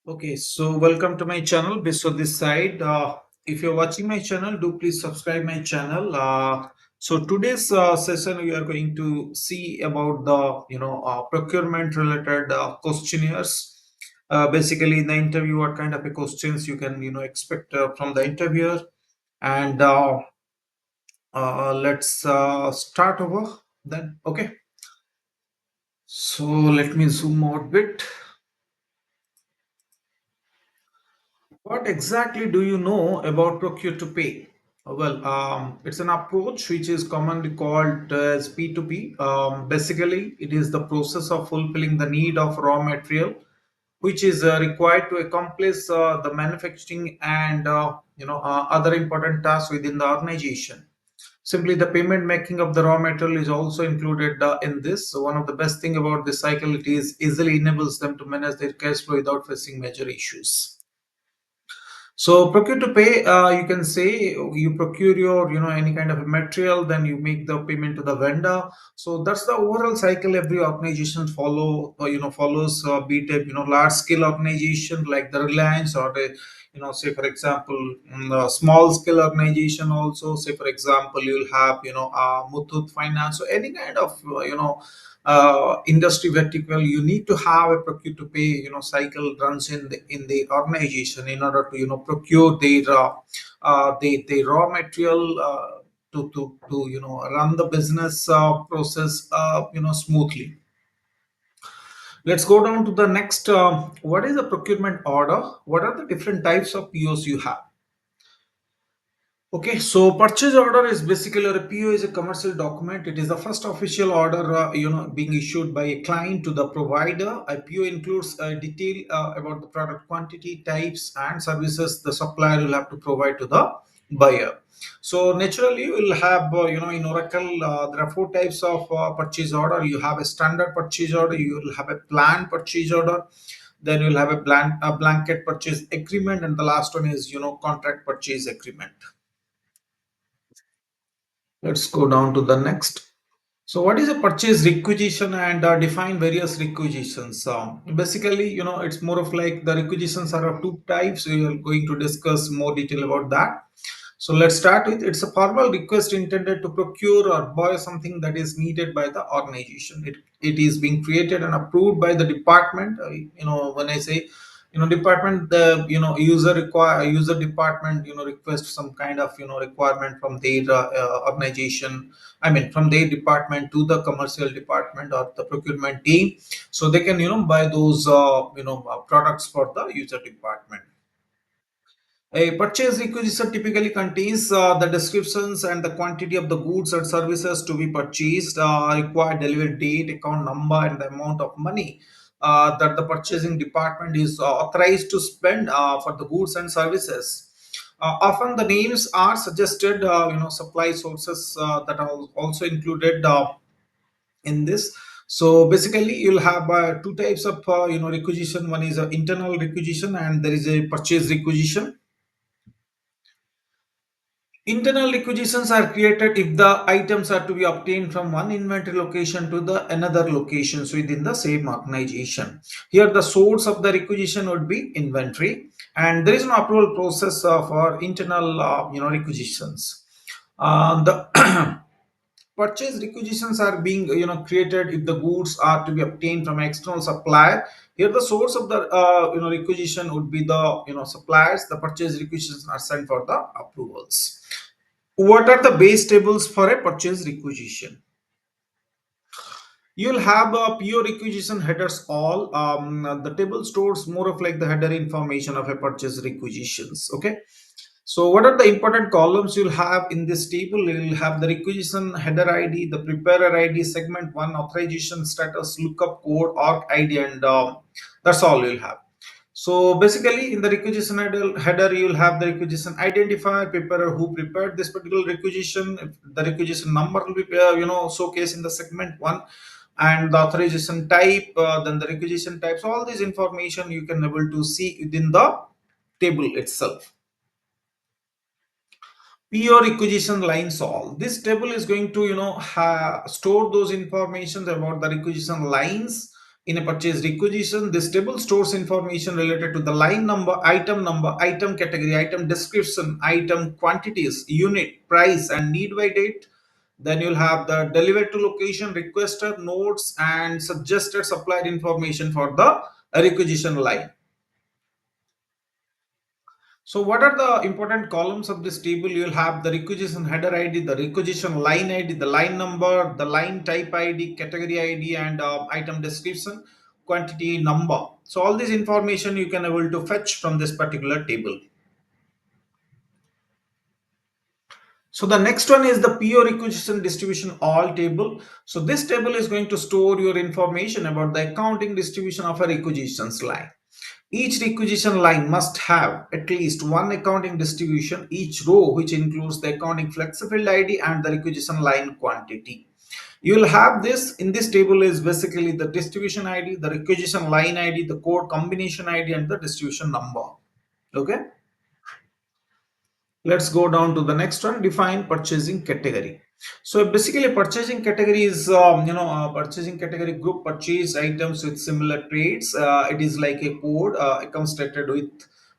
Okay, so welcome to my channel. This on this side. If you're watching my channel, do please subscribe my channel. So today's session we are going to see about the procurement related questionnaires. Basically, in the interview, what kind of a questions you can expect from the interviewer, and let's start over then. Okay, so let me zoom out a bit. What exactly do you know about procure to pay? It's an approach which is commonly called as P2P. Basically, it is the process of fulfilling the need of raw material, which is required to accomplish the manufacturing and other important tasks within the organization. Simply, the payment making of the raw material is also included in this. So, one of the best thing about this cycle it is easily enables them to manage their cash flow without facing major issues. So procure to pay, you can say you procure your, any kind of a material, then you make the payment to the vendor. So that's the overall cycle every organization follows. Be it a large scale organization like the Reliance or the say for example a small scale organization also. Say for example you'll have Muthoot Finance. So any kind of industry vertical, you need to have a procure to pay cycle runs in the organization in order to procure the raw material to run the business process smoothly. Let's go down to the next. What is the procurement order? What are the different types of POs you have? Okay, so purchase order is basically, or a PO is a commercial document. It is the first official order, being issued by a client to the provider. A PO includes a detail about the product quantity, types, and services the supplier will have to provide to the buyer. So naturally, you will have, in Oracle, there are four types of purchase order. You have a standard purchase order. You will have a planned purchase order. Then you'll have a blanket purchase agreement, and the last one is, contract purchase agreement. Let's go down to the next. So, what is a purchase requisition and define various requisitions? Basically, it's more of like the requisitions are of two types. We are going to discuss more detail about that. So, let's start with it's a formal request intended to procure or buy something that is needed by the organization. It is being created and approved by the department. When I say department, the user department request some kind of requirement from their organization. I mean, from their department to the commercial department or the procurement team, so they can buy those products for the user department. A purchase requisition typically contains the descriptions and the quantity of the goods and services to be purchased, required delivery date, account number, and the amount of money that the purchasing department is authorized to spend for the goods and services. Often the names are suggested, supply sources that are also included in this. So basically, you'll have two types of requisition. One is internal requisition, and there is a purchase requisition. Internal requisitions are created if the items are to be obtained from one inventory location to the another locations within the same organization. Here, the source of the requisition would be inventory, and there is no approval process for internal, requisitions. The purchase requisitions are being created if the goods are to be obtained from external supplier. Here, the source of the requisition would be the suppliers. The purchase requisitions are sent for the approvals. What are the base tables for a purchase requisition? You'll have a PO requisition headers all. The table stores more of like the header information of a purchase requisitions. Okay. So what are the important columns you'll have in this table? You'll have the requisition header ID, the preparer ID, segment one, authorization status, lookup code, org ID, and that's all you'll have. So basically, in the requisition header, you'll have the requisition identifier, preparer who prepared this particular requisition. The requisition number will be, showcased in the segment one, and the authorization type, then the requisition types. All this information you can able to see within the table itself. PO requisition lines all. This table is going to store those information about the requisition lines. In a purchase requisition, this table stores information related to the line number, item category, item description, item quantities, unit, price, and need by date. Then you'll have the delivered to location, requester, notes, and suggested supplier information for the requisition line. So what are the important columns of this table? You'll have the requisition header ID, the requisition line ID, the line number, the line type ID, category ID, and item description, quantity number. So all this information you can able to fetch from this particular table. So the next one is the PO requisition distribution all table. So this table is going to store your information about the accounting distribution of a requisitions line. Each requisition line must have at least one accounting distribution, each row which includes the accounting flexible ID and the requisition line quantity. You will have this in this table is basically the distribution ID, the requisition line ID, the code combination ID, and the distribution number. Okay. Let's go down to the next one, define purchasing category. So basically purchasing category is purchasing category group purchase items with similar trades. It is like a code constructed with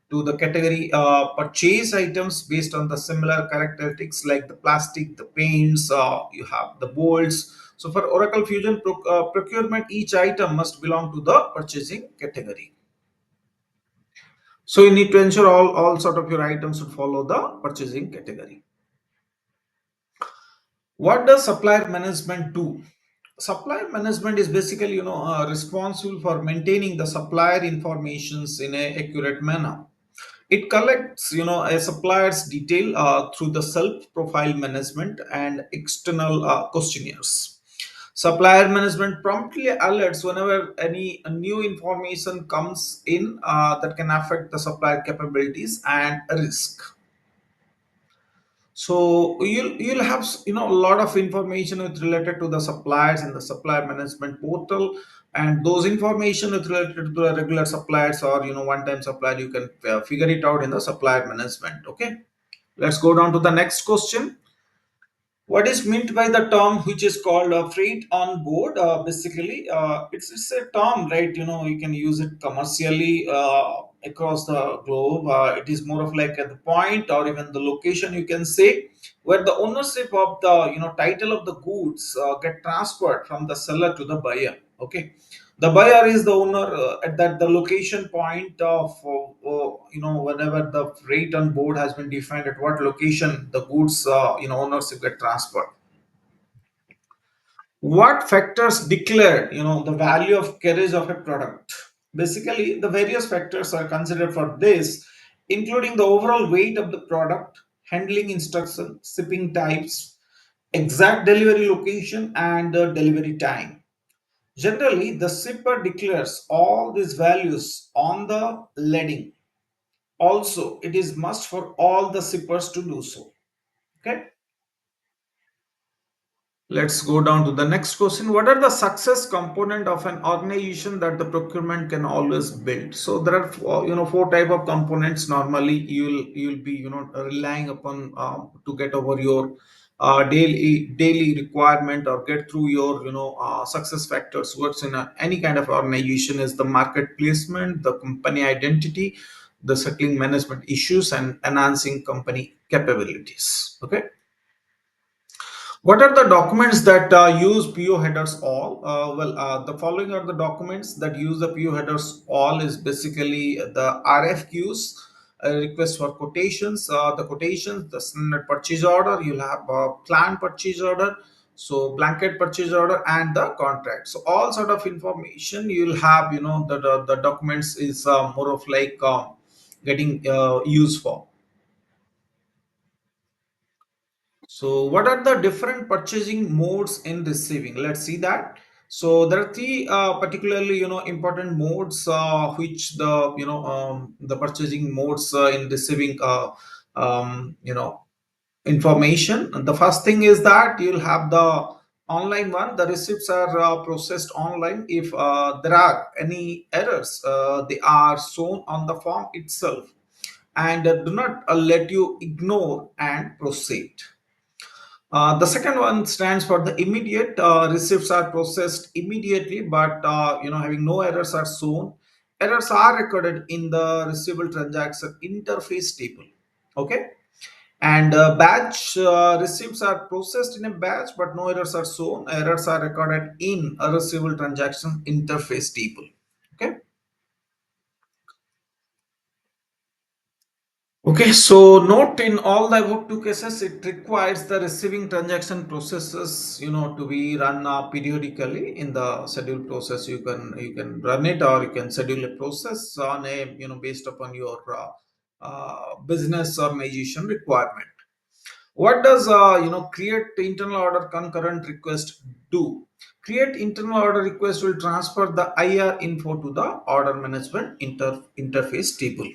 to the category purchase items based on the similar characteristics like the plastic, the paints, you have the bolts. So for Oracle Fusion procurement, each item must belong to the purchasing category. So you need to ensure all sort of your items should follow the purchasing category. What does supplier management do? Supplier management is basically responsible for maintaining the supplier informations in a accurate manner. It collects a supplier's detail through the self profile management and external questionnaires. Supplier management promptly alerts whenever any new information comes in that can affect the supplier capabilities and risk. So you'll have a lot of information with related to the suppliers in the supplier management portal, and those information with related to the regular suppliers or one time supplier, you can figure it out in the supplier management. Okay, let's go down to the next question. What is meant by the term which is called freight on board? Basically, it's a term, right? You can use it commercially across the globe. It is more of like at the point or even the location, you can say, where the ownership of the title of the goods get transferred from the seller to the buyer. Okay, the buyer is the owner at that the location point of whenever the rate on board has been defined at what location the goods ownership get transferred. What factors declare the value of carriage of a product? Basically, the various factors are considered for this, including the overall weight of the product, handling instruction, shipping types, exact delivery location, and the delivery time. Generally, the shipper declares all these values on the leading. Also, it is must for all the shippers to do so. Okay. Let's go down to the next question. What are the success component of an organization that the procurement can always build? So there are four type of components. Normally, you'll be relying upon to get over your daily requirement or get through your success factors. Works in any kind of organization is the market placement, the company identity, the settling management issues, and enhancing company capabilities. Okay. What are the documents that use PO headers all? The following are the documents that use the PO headers all is basically the RFQs, request for quotations, the quotations, the standard purchase order, you'll have a planned purchase order, so blanket purchase order and the contract. So all sort of information you'll have, the documents is more of like getting used for. So, what are the different purchasing modes in receiving? Let's see that. So, there are three particularly important modes which the purchasing modes in receiving information. And the first thing is that you'll have the online one. The receipts are processed online. If there are any errors, they are shown on the form itself, and do not let you ignore and proceed. The second one stands for the immediate. Receipts are processed immediately, but having no errors are shown. Errors are recorded in the receivable transaction interface table. Okay, and batch receipts are processed in a batch, but no errors are shown. Errors are recorded in a receivable transaction interface table. Okay. Okay, so note in all the above two cases, it requires the receiving transaction processes, to be run periodically in the schedule process. You can run it, or you can schedule a process on a based upon your business organization requirement. What does create internal order concurrent request do? Create internal order request will transfer the IR info to the order management interface table.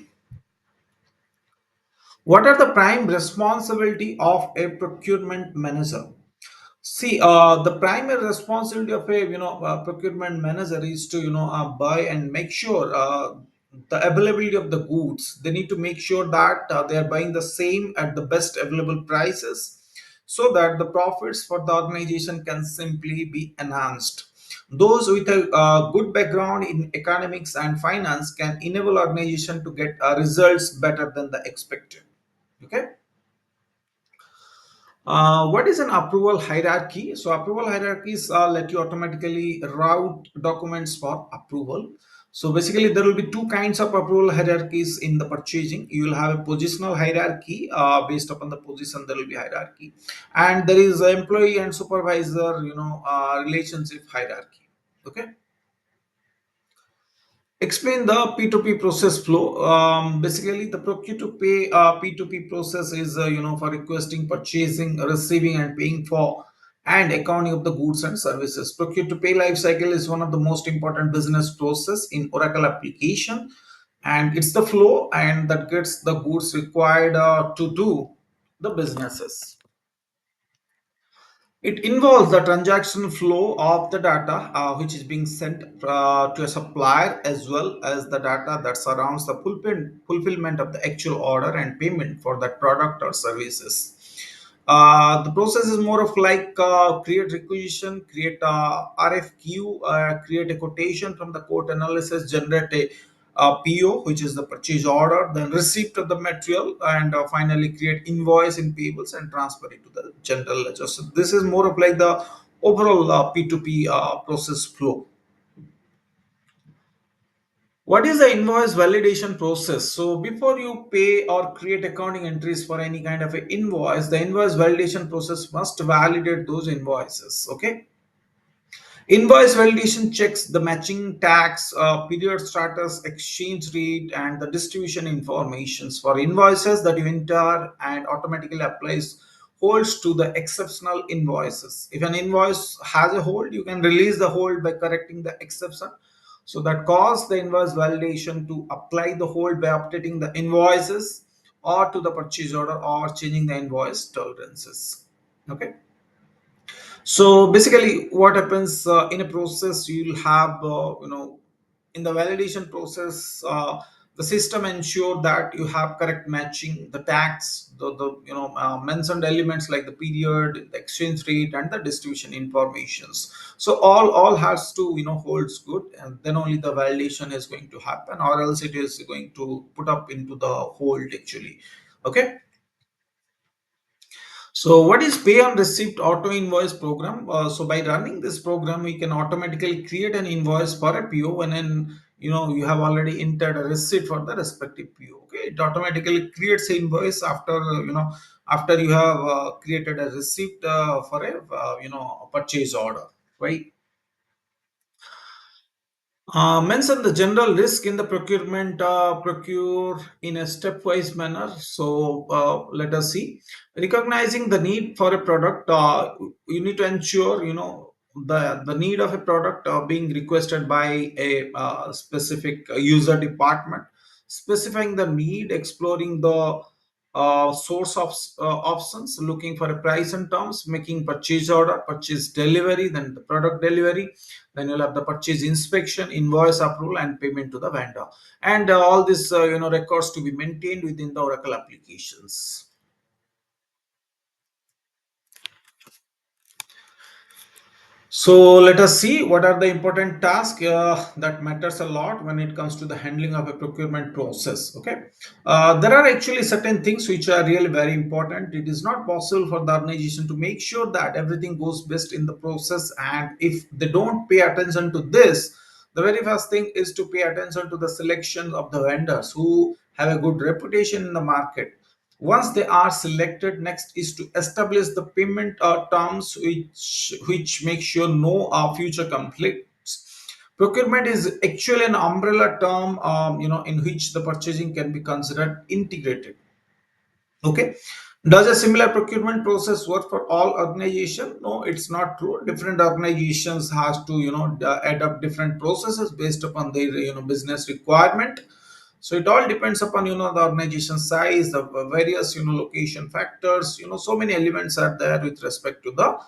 What are the prime responsibility of a procurement manager? See, the primary responsibility of a procurement manager is to buy and make sure the availability of the goods. They need to make sure that they are buying the same at the best available prices, so that the profits for the organization can simply be enhanced. Those with a good background in economics and finance can enable organization to get results better than the expected. Okay. What is an approval hierarchy? So approval hierarchies let you automatically route documents for approval. So basically there will be two kinds of approval hierarchies in the purchasing. You will have a positional hierarchy. Based upon the position there will be hierarchy, and there is a employee and supervisor relationship hierarchy. Okay. Explain the P2P process flow. Basically, the procure to pay P2P process is for requesting, purchasing, receiving, and paying for and accounting of the goods and services. Procure to pay life cycle is one of the most important business process in Oracle application, and it's the flow and that gets the goods required to do the businesses. It involves the transaction flow of the data which is being sent to a supplier, as well as the data that surrounds the fulfillment of the actual order and payment for that product or services. The process is more of like create requisition, create a RFQ, create a quotation from the quote analysis, generate a PO, which is the purchase order, then receipt of the material, and finally create invoice in payables and transfer it to the general ledger. So this is more of like the overall P2P process flow. What is the invoice validation process? So before you pay or create accounting entries for any kind of a invoice, the invoice validation process must validate those invoices. Okay. Invoice validation checks the matching tax, period status, exchange rate, and the distribution informations for invoices that you enter, and automatically applies holds to the exceptional invoices. If an invoice has a hold, you can release the hold by correcting the exception. So that cause the invoice validation to apply the hold by updating the invoices or to the purchase order or changing the invoice tolerances. Okay. So basically, what happens in a process, you'll have, in the validation process, the system ensure that you have correct matching, the tax, the mentioned elements like the period, the exchange rate, and the distribution informations. So all has to holds good, and then only the validation is going to happen, or else it is going to put up into the hold actually. Okay. So what is pay on receipt auto invoice program? So by running this program, we can automatically create an invoice for a PO when you have already entered a receipt for the respective PO. Okay, it automatically creates an invoice after after you have created a receipt for a purchase order, right? Mention the general risk in the procurement, procure in a stepwise manner. So let us see. Recognizing the need for a product, you need to ensure the need of a product being requested by a specific user department. Specifying the need, exploring the source of options, looking for a price and terms, making purchase order, purchase delivery, then the product delivery, then you'll have the purchase inspection, invoice approval, and payment to the vendor, and all this records to be maintained within the Oracle applications. So let us see what are the important tasks that matters a lot when it comes to the handling of a procurement process. Okay, there are actually certain things which are really very important. It is not possible for the organization to make sure that everything goes best in the process, and if they don't pay attention to this, the very first thing is to pay attention to the selection of the vendors who have a good reputation in the market. Once they are selected, next is to establish the payment terms which make sure no future conflicts. Procurement is actually an umbrella term, in which the purchasing can be considered integrated. Okay. Does a similar procurement process work for all organizations? No, it's not true. Different organizations has to adapt different processes based upon their business requirement. So it all depends upon the organization size, the various location factors. So many elements are there with respect to the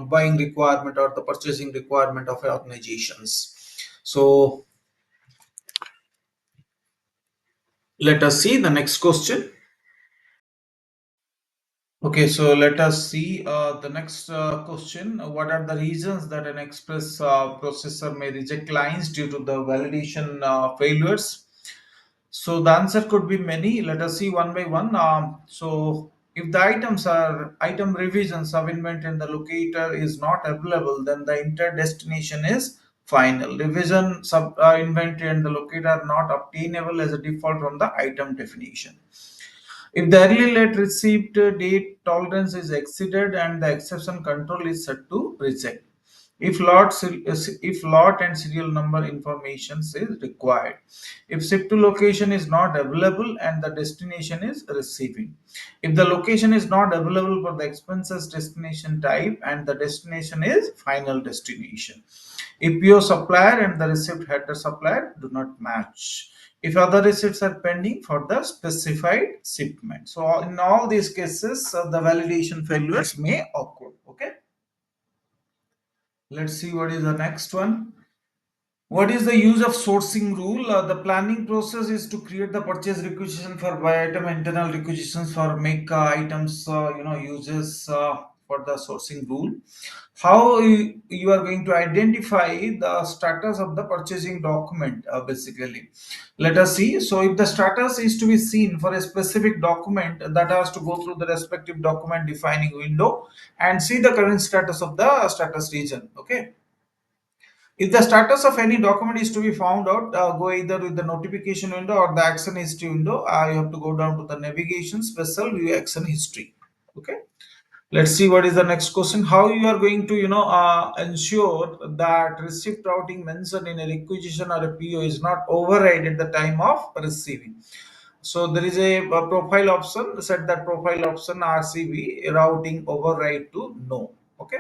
buying requirement or the purchasing requirement of organizations. So let us see the next question. Okay, so let us see the next question. What are the reasons that an express processor may reject lines due to the validation failures? So the answer could be many. Let us see one by one. So if the item revisions of inventory and the locator is not available, then the entire destination is final. Revision sub inventory and the locator are not obtainable as a default from the item definition. If the early late receipt date tolerance is exceeded and the exception control is set to reject. If lot and serial number information is required. If ship to location is not available and the destination is receiving. If the location is not available for the expenses destination type and the destination is final destination. If your supplier and the receipt header supplier do not match. If other receipts are pending for the specified shipment. So in all these cases, the validation failures may occur. Okay. Let's see what is the next one. What is the use of sourcing rule? The planning process is to create the purchase requisition for by item, internal requisitions for make items, uses for the sourcing rule. How you are going to identify the status of the purchasing document, basically. Let us see. So if the status is to be seen for a specific document, that has to go through the respective document defining window and see the current status of the status region. Okay. If the status of any document is to be found out, go either with the notification window or the action history window. You have to go down to the navigation, special view action history. Okay. Let's see what is the next question. How you are going to, ensure that receipt routing mentioned in a requisition or a PO is not override at the time of receiving. So there is a profile option. Set that profile option RCV routing override to no. Okay.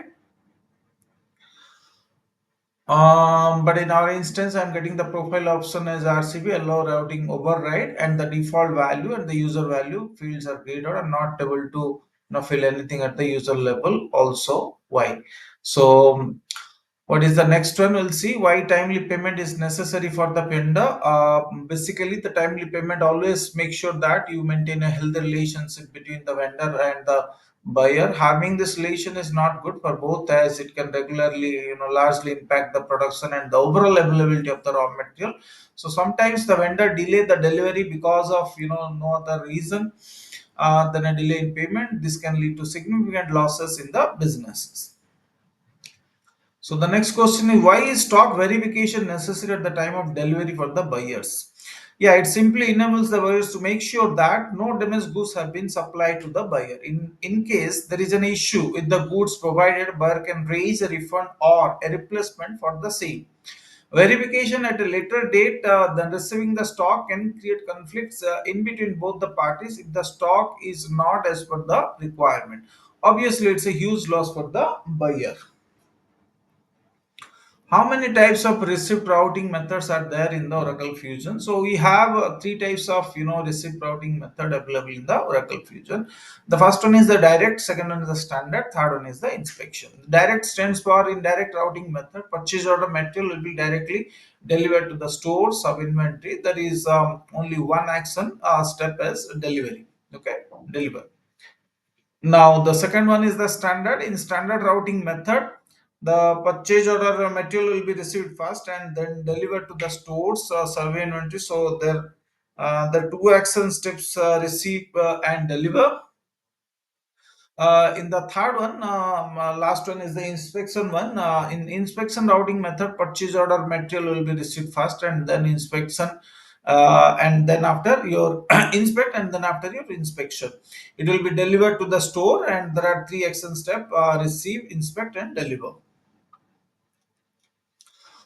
But in our instance, I'm getting the profile option as RCB, allow routing override, and the default value and the user value fields are grayed out and not able to fill anything at the user level. Also, why? So what is the next one? We'll see why timely payment is necessary for the vendor. Basically, the timely payment always make sure that you maintain a healthy relationship between the vendor and the buyer. Having this relation is not good for both, as it can regularly, largely impact the production and the overall availability of the raw material. So sometimes the vendor delay the delivery because of no other reason than a delay in payment. This can lead to significant losses in the businesses. So the next question is, why is stock verification necessary at the time of delivery for the buyers? Yeah, it simply enables the buyers to make sure that no damaged goods have been supplied to the buyer. In case there is an issue with the goods provided, buyer can raise a refund or a replacement for the same. Verification at a later date than receiving the stock can create conflicts in between both the parties if the stock is not as per the requirement. Obviously, it's a huge loss for the buyer. How many types of receipt routing methods are there in the Oracle Fusion? So we have three types of receipt routing method available in the Oracle Fusion. The first one is the direct, second one is the standard, third one is the inspection. Direct stands for indirect routing method. Purchase order material will be directly delivered to the store sub inventory. There is only one action step as delivery. Okay, deliver. Now, the second one is the standard. In standard routing method, The purchase order material will be received first and then delivered to the stores, survey inventory. So there, the two action steps, receive and deliver. In the third one, last one is the inspection one. In inspection routing method, purchase order material will be received first and then inspection, and then after your inspect and then after your inspection, it will be delivered to the store. And there are three action step: receive, inspect, and deliver.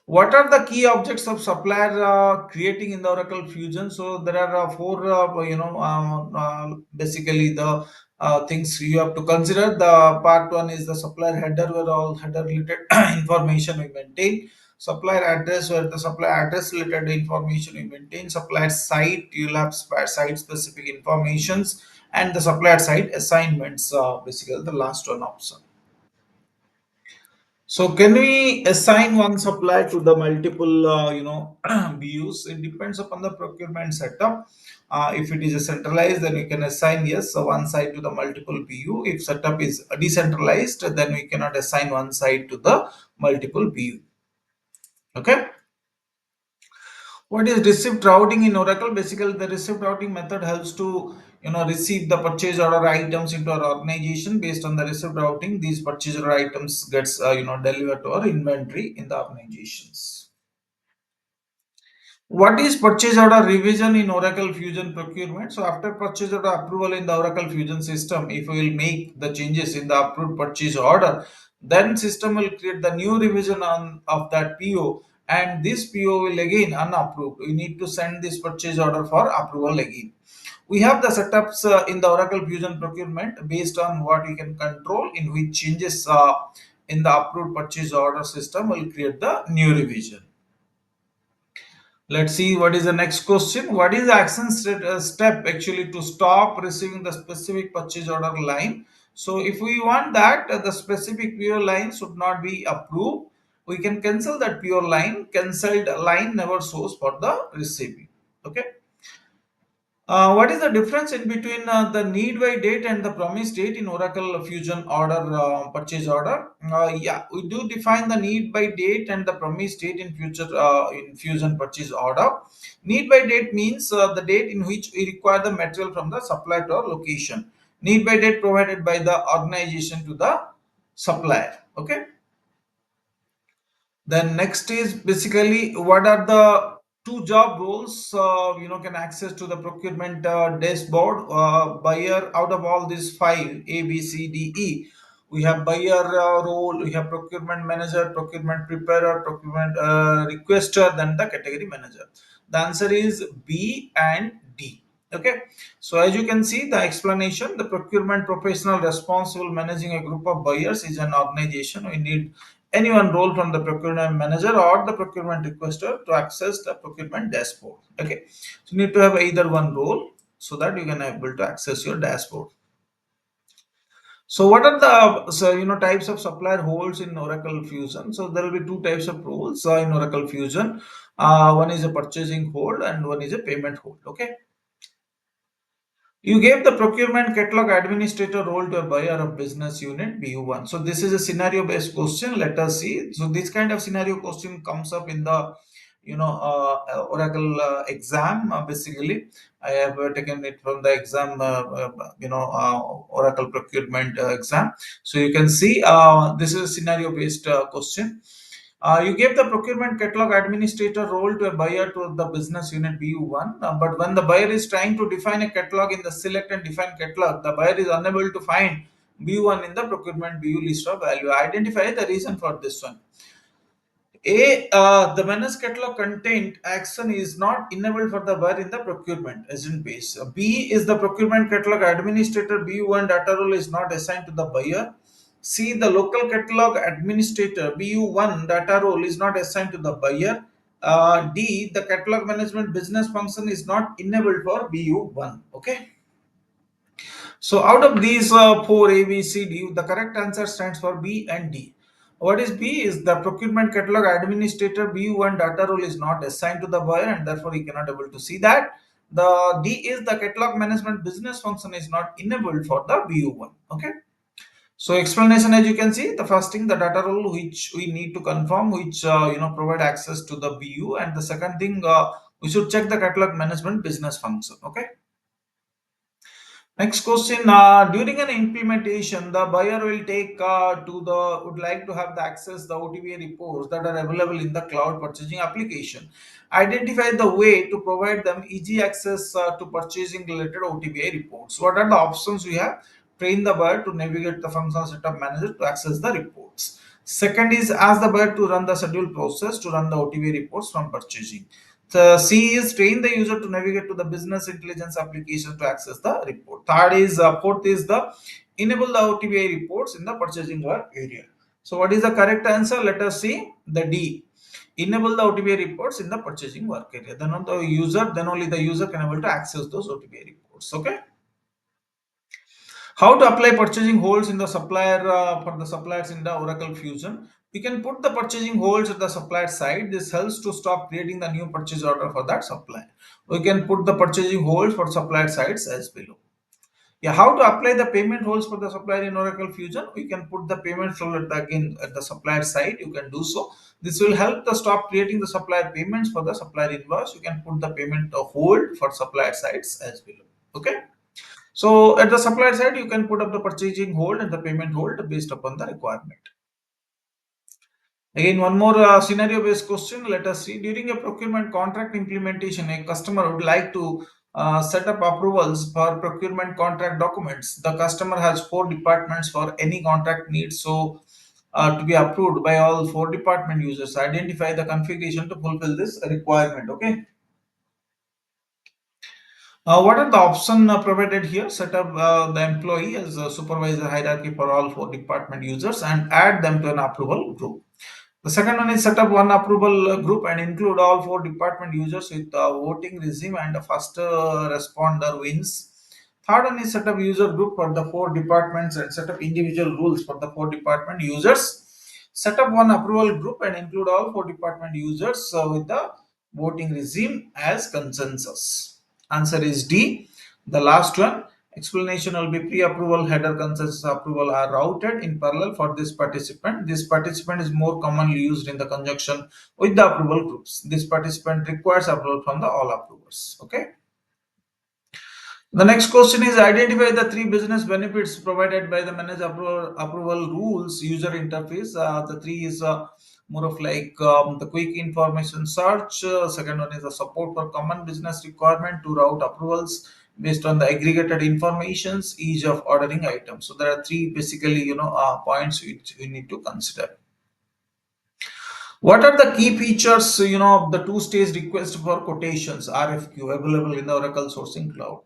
What are the key objects of supplier creating in the Oracle Fusion? So there are four, basically the things you have to consider. The part one is the supplier header, where all header related information we maintain. Supplier address, where the supplier address related information we maintain. Supplier site, you'll have site specific informations, and the supplier site assignments. Basically, the last one option. So can we assign one supplier to the multiple, BUs? It depends upon the procurement setup. If it is a centralized, then we can assign yes, so one side to the multiple BU. If setup is decentralized, then we cannot assign one side to the multiple BU. Okay. What is receipt routing in Oracle? Basically, the receipt routing method helps to receive the purchase order items into our organization. Based on the receipt routing, these purchase order items gets delivered to our inventory in the organizations. What is purchase order revision in Oracle Fusion Procurement? So after purchase order approval in the Oracle Fusion system, if we will make the changes in the approved purchase order, then system will create the new revision on of that PO, and this PO will again unapproved. We need to send this purchase order for approval again. We have the setups in the Oracle Fusion Procurement based on what we can control, in which changes in the approved purchase order system will create the new revision. Let's see what is the next question. What is the action step actually to stop receiving the specific purchase order line? So if we want that the specific PO line should not be approved, we can cancel that PO line. Cancelled line never shows for the receiving. Okay. What is the difference in between the need by date and the promise date in Oracle Fusion order, purchase order? Yeah, we do define the need by date and the promise date in future in Fusion purchase order. Need by date means the date in which we require the material from the supplier to our location. Need by date provided by the organization to the supplier. Okay. Then next is basically what are the two job roles can access to the procurement dashboard. Buyer, out of all these five, A, B, C, D, E, we have buyer role, we have procurement manager, procurement preparer, procurement requester, then the category manager. The answer is B and D. Okay, so as you can see the explanation, the procurement professional responsible managing a group of buyers is an organization. We need any one role from the procurement manager or the procurement requester to access the procurement dashboard. Okay, so you need to have either one role so that you can able to access your dashboard. So what are the types of supplier holds in Oracle Fusion? So there will be two types of roles in Oracle Fusion. One is a purchasing hold and one is a payment hold. Okay. You gave the procurement catalog administrator role to a buyer of business unit BU1. So this is a scenario based question. Let us see. So this kind of scenario question comes up in the Oracle exam. Basically, I have taken it from the exam. Oracle procurement exam. So you can see this is a scenario based question. You gave the procurement catalog administrator role to a buyer to the business unit BU1, but when the buyer is trying to define a catalog in the select and define catalog, the buyer is unable to find BU1 in the procurement BU list of value. Identify the reason for this one. A, the managed catalog content action is not enabled for the buyer in the procurement agent base. B is the procurement catalog administrator BU1 data role is not assigned to the buyer. C, the local catalog administrator BU1 data role is not assigned to the buyer. D, the catalog management business function is not enabled for BU1. Okay. So out of these four A, B, C, D, the correct answer stands for B and D. What is B is the procurement catalog administrator BU1 data role is not assigned to the buyer and therefore he cannot able to see that. The D is the catalog management business function is not enabled for the BU1. Okay. So explanation, as you can see, the first thing, the data role which we need to confirm, which provide access to the BU, and the second thing, we should check the catalog management business function. Okay. Next question. During an implementation, the buyer will take would like to have the access the OTBA reports that are available in the cloud purchasing application. Identify the way to provide them easy access to purchasing related OTBA reports. What are the options we have? Train the buyer to navigate the functional setup manager to access the reports. Second is ask the buyer to run the schedule process to run the OTBA reports from purchasing. The C is train the user to navigate to the business intelligence application to access the report. Fourth is the enable the OTBI reports in the purchasing work area. So what is the correct answer? Let us see the D. Enable the OTBI reports in the purchasing work area. Then only the user can able to access those OTBI reports. Okay. How to apply purchasing holds in the supplier for the suppliers in the Oracle Fusion? We can put the purchasing holds at the supplier side. This helps to stop creating the new purchase order for that supplier. We can put the purchasing holds for supplier sides as below. Yeah, how to apply the payment holds for the supplier in Oracle Fusion? We can put the payment hold again at the supplier side. You can do so. This will help to stop creating the supplier payments for the supplier invoice. You can put the payment hold for supplier sides as below. Okay. So at the supplier side, you can put up the purchasing hold and the payment hold based upon the requirement. Again, one more scenario-based question. Let us see. During a procurement contract implementation, a customer would like to set up approvals for procurement contract documents. The customer has four departments for any contract needs, so to be approved by all four department users. Identify the configuration to fulfill this requirement. Okay. What are the options provided here? Set up the employee as a supervisor hierarchy for all four department users and add them to an approval group. The second one is set up one approval group and include all four department users with voting regime and a first responder wins. Third one is set up user group for the four departments and set up individual rules for the four department users. Set up one approval group and include all four department users with the voting regime as consensus. Answer is D. The last one. Explanation will be pre-approval, header, consensus approval are routed in parallel for this participant. This participant is more commonly used in the conjunction with the approval groups. This participant requires approval from the all approvers. Okay. The next question is identify the three business benefits provided by the managed approval rules user interface. The three is more of like the quick information search. Second one is the support for common business requirement to route approvals based on the aggregated informations, ease of ordering items. So there are three basically points which we need to consider. What are the key features of the two-stage request for quotations RFQ available in the Oracle Sourcing Cloud?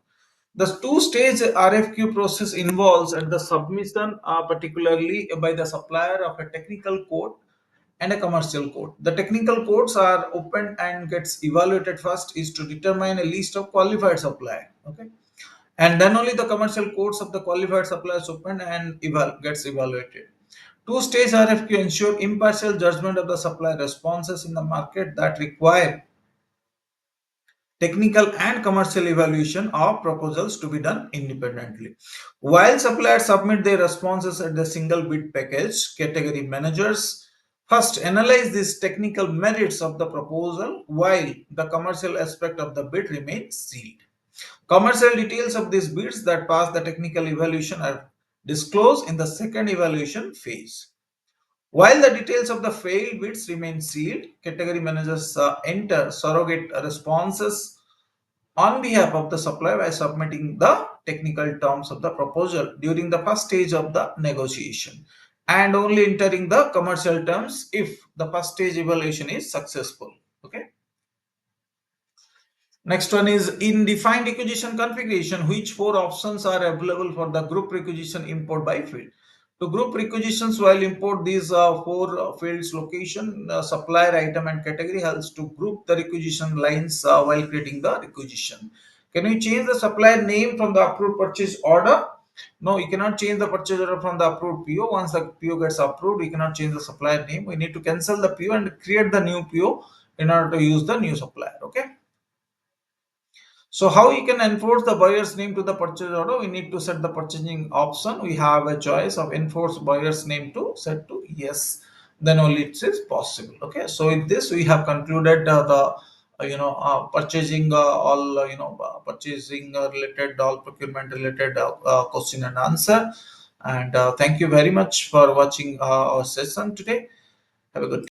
The two-stage RFQ process involves at the submission, particularly by the supplier of a technical quote and a commercial quote. The technical quotes are opened and gets evaluated first is to determine a list of qualified supplier. Okay, and then only the commercial quotes of the qualified suppliers opened and gets evaluated. Two-stage RFQ ensure impartial judgment of the supplier responses in the market that require technical and commercial evaluation of proposals to be done independently. While suppliers submit their responses at the single bid package, category managers first analyze these technical merits of the proposal while the commercial aspect of the bid remains sealed. Commercial details of these bids that pass the technical evaluation are disclosed in the second evaluation phase. While the details of the failed bids remain sealed, category managers enter surrogate responses on behalf of the supplier by submitting the technical terms of the proposal during the first stage of the negotiation and only entering the commercial terms if the first stage evaluation is successful. Okay. Next one is in defined requisition configuration, which four options are available for the group requisition import by field. To group requisitions, while import these four fields location, supplier, item and category helps to group the requisition lines while creating the requisition. Can we change the supplier name from the approved purchase order? No, you cannot change the purchase order from the approved PO. Once the PO gets approved, you cannot change the supplier name. We need to cancel the PO and create the new PO in order to use the new supplier. Okay. So how you can enforce the buyer's name to the purchase order? We need to set the purchasing option. We have a choice of enforce buyer's name to set to yes. Then only it is possible. Okay. So with this we have concluded the purchasing all purchasing related all procurement related question and answer. And thank you very much for watching our session today. Have a good